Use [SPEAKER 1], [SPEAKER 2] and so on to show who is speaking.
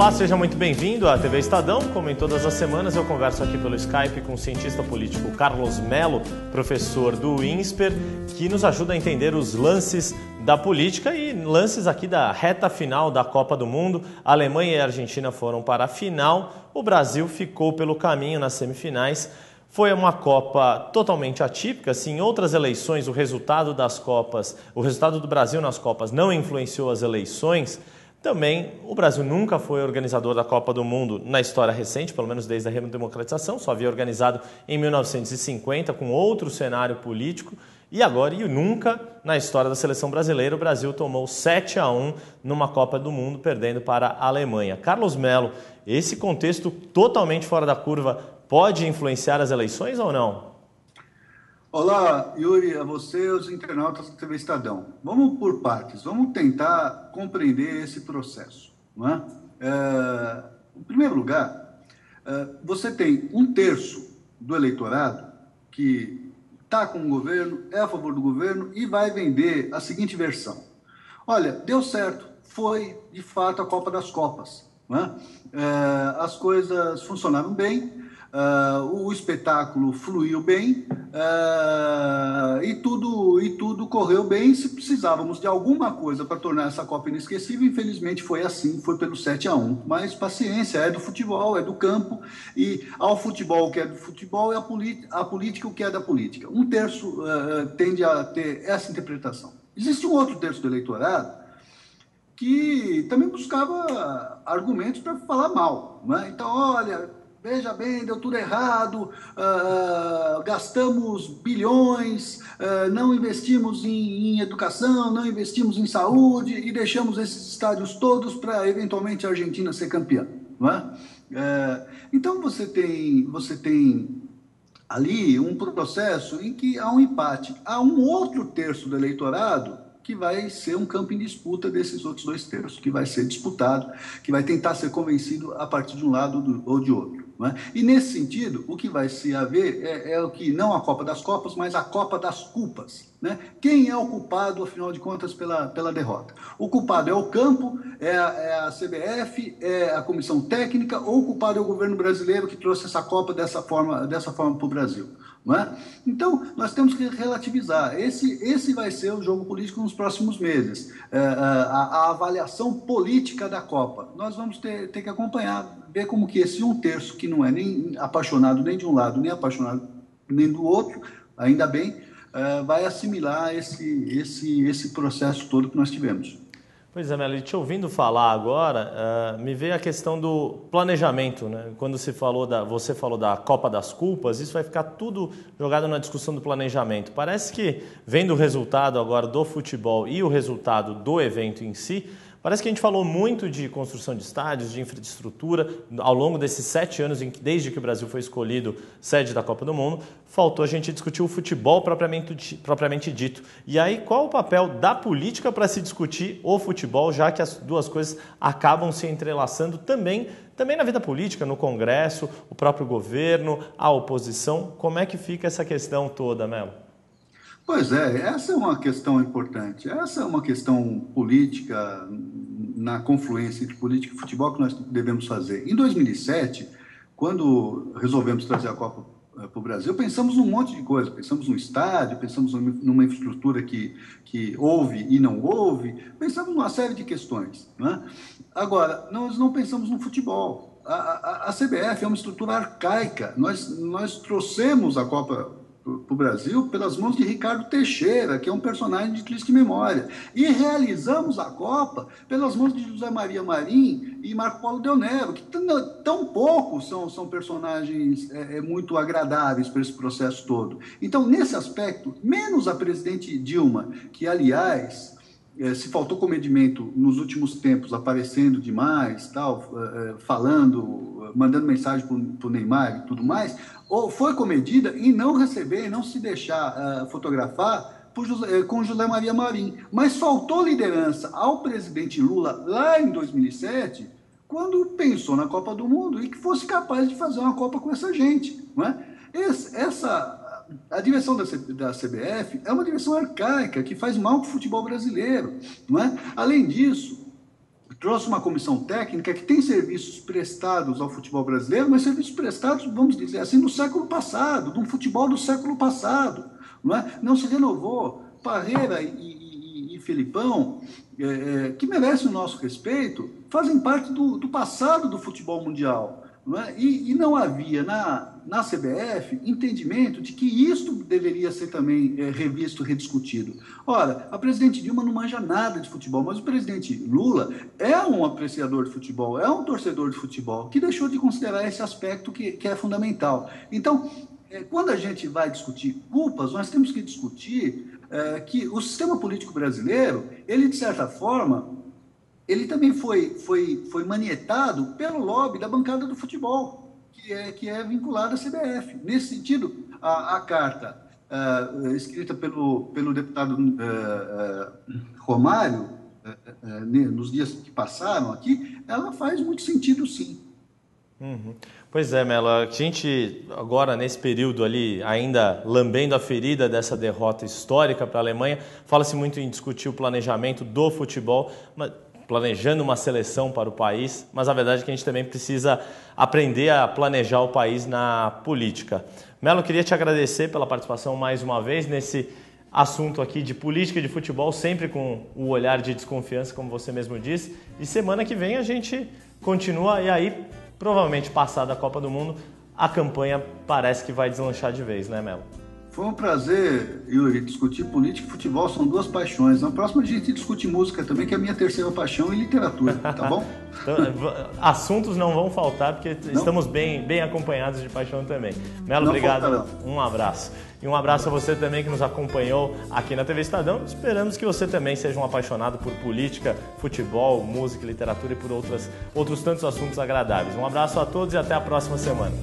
[SPEAKER 1] Olá, seja muito bem-vindo à TV Estadão. Como em todas as semanas, eu converso aqui pelo Skype com o cientista político Carlos Mello, professor do INSPER, que nos ajuda a entender os lances da política e lances aqui da reta final da Copa do Mundo. A Alemanha e a Argentina foram para a final, o Brasil ficou pelo caminho nas semifinais. Foi uma Copa totalmente atípica. Se em outras eleições o resultado do Brasil nas Copas não influenciou as eleições, também o Brasil nunca foi organizador da Copa do Mundo na história recente, pelo menos desde a redemocratização, só havia organizado em 1950 com outro cenário político. E agora, e nunca na história da seleção brasileira, o Brasil tomou 7-1 numa Copa do Mundo, perdendo para a Alemanha. Carlos Mello, esse contexto totalmente fora da curva pode influenciar as eleições ou não?
[SPEAKER 2] Olá, Yuri, a você e aos internautas da TV Estadão. Vamos por partes, vamos tentar compreender esse processo. Não é? Em primeiro lugar, você tem 1/3 do eleitorado que está com o governo, é a favor do governo e vai vender a seguinte versão. Olha, deu certo, foi de fato a Copa das Copas. Não é? As coisas funcionaram bem, o espetáculo fluiu bem e tudo correu bem. Se precisávamos de alguma coisa para tornar essa Copa inesquecível, infelizmente foi assim, foi pelo 7-1. Mas paciência, é do futebol, é do campo, e ao futebol o que é do futebol e a política o que é da política. 1/3 tende a ter essa interpretação. Existe um outro terço do eleitorado que também buscava argumentos para falar mal. Né? Então, olha, veja bem, deu tudo errado, gastamos bilhões, não investimos em educação, não investimos em saúde e deixamos esses estádios todos para, eventualmente, a Argentina ser campeã. Não é? Então, você tem ali um processo em que há um empate. Há um outro terço do eleitorado que vai ser um campo em disputa desses outros 2/3, que vai ser disputado, que vai tentar ser convencido a partir de um lado ou de outro. Não é? E nesse sentido, o que vai se haver é o que não a Copa das Copas, mas a Copa das Culpas. Né? Quem é o culpado, afinal de contas, pela derrota? O culpado é o campo, é a CBF, é a comissão técnica, ou o culpado é o governo brasileiro que trouxe essa Copa dessa forma para o Brasil? Não é? Então, nós temos que relativizar. Esse vai ser o jogo político nos próximos meses. A avaliação política da Copa. Nós vamos ter que acompanhar, ver como que esse 1/3, que não é nem apaixonado nem de um lado, nem apaixonado nem do outro, ainda bem, vai assimilar esse processo todo que nós tivemos.
[SPEAKER 1] Pois é, Mello, te ouvindo falar agora, me veio a questão do planejamento, né? Quando você falou da Copa das Culpas, isso vai ficar tudo jogado na discussão do planejamento. Parece que, vendo o resultado agora do futebol e o resultado do evento em si, parece que a gente falou muito de construção de estádios, de infraestrutura, ao longo desses 7 anos, desde que o Brasil foi escolhido sede da Copa do Mundo, faltou a gente discutir o futebol propriamente dito. E aí, qual o papel da política para se discutir o futebol, já que as duas coisas acabam se entrelaçando também na vida política, no Congresso, o próprio governo, a oposição? Como é que fica essa questão toda, Mello?
[SPEAKER 2] Pois é, essa é uma questão importante. Essa é uma questão política, na confluência entre política e futebol, que nós devemos fazer. Em 2007, quando resolvemos trazer a Copa para o Brasil, pensamos num monte de coisa. Pensamos no estádio, pensamos numa infraestrutura que houve e não houve, pensamos numa série de questões. Né? Agora, nós não pensamos no futebol. A CBF é uma estrutura arcaica. Nós trouxemos a Copa para o Brasil pelas mãos de Ricardo Teixeira, que é um personagem de triste memória. E realizamos a Copa pelas mãos de José Maria Marim e Marco Polo Del Nero, que tão poucos são personagens muito agradáveis para esse processo todo. Então, nesse aspecto, menos a presidente Dilma, que, aliás, se faltou comedimento nos últimos tempos, aparecendo demais, falando, mandando mensagem para o Neymar e tudo mais, ou foi comedida em não receber, em não se deixar fotografar com José Maria Marim. Mas faltou liderança ao presidente Lula lá em 2007, quando pensou na Copa do Mundo e que fosse capaz de fazer uma Copa com essa gente. Não é? A direção da CBF é uma direção arcaica que faz mal para o futebol brasileiro. Não é? Além disso, trouxe uma comissão técnica que tem serviços prestados ao futebol brasileiro, mas serviços prestados, vamos dizer assim, no século passado, de um futebol do século passado. Não se renovou. Parreira e Felipão, que merecem o nosso respeito, fazem parte do passado do futebol mundial. E não havia na CBF entendimento de que isto deveria ser também revisto, rediscutido. Ora, a presidente Dilma não manja nada de futebol, mas o presidente Lula é um apreciador de futebol, é um torcedor de futebol, que deixou de considerar esse aspecto que é fundamental. Então, quando a gente vai discutir culpas, nós temos que discutir que o sistema político brasileiro, ele, de certa forma, ele também foi manietado pelo lobby da bancada do futebol, que é vinculada à CBF. Nesse sentido, a carta escrita pelo deputado Romário, nos dias que passaram aqui, ela faz muito sentido, sim.
[SPEAKER 1] Uhum. Pois é, Melo, a gente agora nesse período ali, ainda lambendo a ferida dessa derrota histórica para a Alemanha, fala-se muito em discutir o planejamento do futebol, planejando uma seleção para o país, mas a verdade é que a gente também precisa aprender a planejar o país na política. Melo, queria te agradecer pela participação mais uma vez nesse assunto aqui de política e de futebol, sempre com o olhar de desconfiança, como você mesmo disse, e semana que vem a gente continua, e aí, provavelmente passada a Copa do Mundo, a campanha parece que vai deslanchar de vez, né, Melo?
[SPEAKER 2] Foi um prazer, Yuri, discutir política e futebol, são duas paixões. Na próxima a gente discute música também, que é a minha terceira paixão, e literatura, tá bom?
[SPEAKER 1] Então, assuntos não vão faltar, porque estamos bem acompanhados de paixão também. Melo, obrigado, faltarão. Um abraço. E um abraço a você também que nos acompanhou aqui na TV Estadão. Esperamos que você também seja um apaixonado por política, futebol, música, literatura e por outros tantos assuntos agradáveis. Um abraço a todos e até a próxima semana.